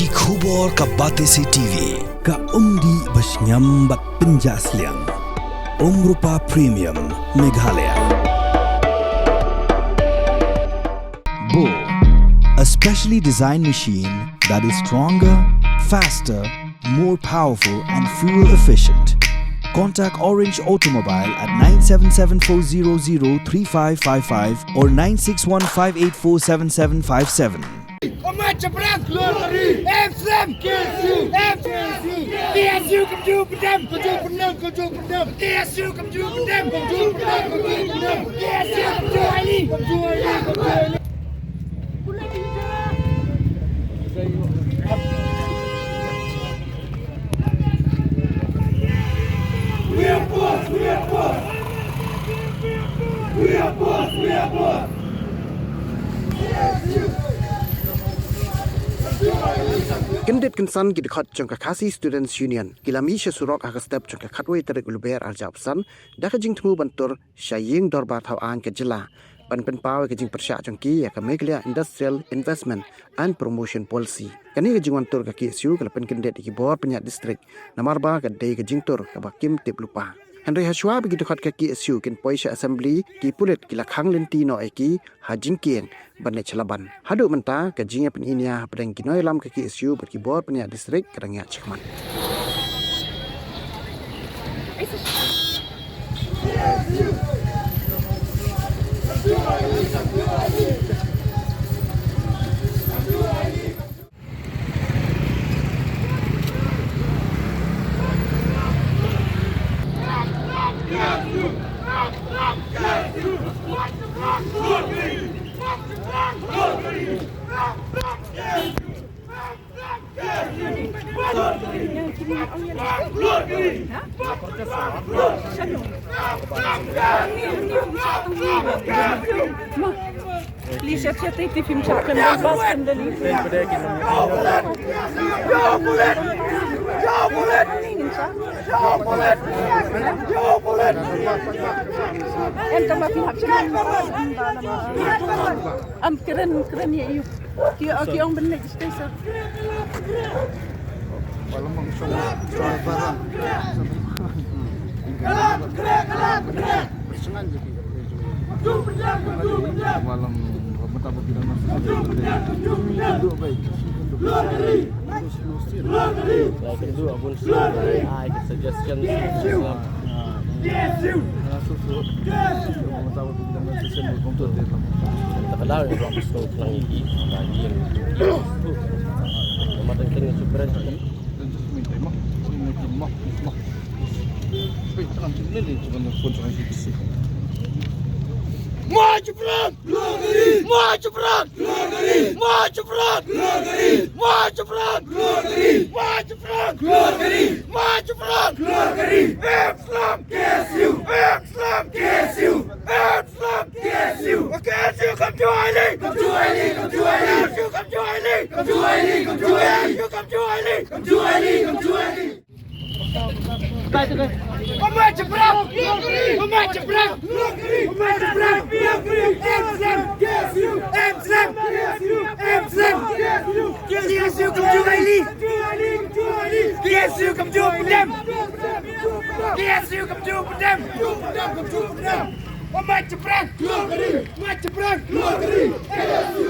Ki khubor ka bate se TV ka umdi basnyam bat penjasliang Rupa Premium Meghalaya. Bo, a specially designed machine that is stronger, faster, more powerful and fuel efficient. Contact Orange Automobile at 977-400-3555 or 961-584-7757. Macam perang keluar dari Amsterdam KSU keju pedam KSU keju pedam KSU keju Ali We are boss. Kyndit Kynsan Dkhot jangka Khasi Students Union kilami surok aga step jangka khatway tarik uluber aljabsan dak Jingthmu bantur syaying dorbar thawan ke jela ban pawe ke jing persya jangki ya ke Meghalaya Industrial Investment and Promotion Policy kani ke jing wantur ke KSU ke pen Kyndit ki bor penyat distrik namarba ke dei ke jingtur ke bakim tip lupa Henry Hashwa bagi Dkhot ke KSU kin poisha assembly ki pulit ki lakhang lenti no eki hajing kieng ban chalaban hadu menta ke jinga pen inia pedang kinoi lam ke KSU ber ki bor penyat distrik kerangya chekman Лишь отчеты ты фильм чакрам баскам дали. Entah apa yang hapkan. Keren ya iu. Kio orang benar istesa. Walau soal barang. Bersenang je walau betapa kita masih duduk baik. Kedua pun suggestion terkenal di ruang stol Kelang ini bagi yang Madan kena super kan minta mah baik dalam sini cuma pun cuma sisi Maju perang keluar dari maju perang keluar dari maju perang keluar dari maju perang keluar dari maju perang keluar dari maju perang keluar dari Islam KSU come to Ali come to Ali Macam perang KSU come to Ali KSU come to pedam Macam perang keluar dari KSU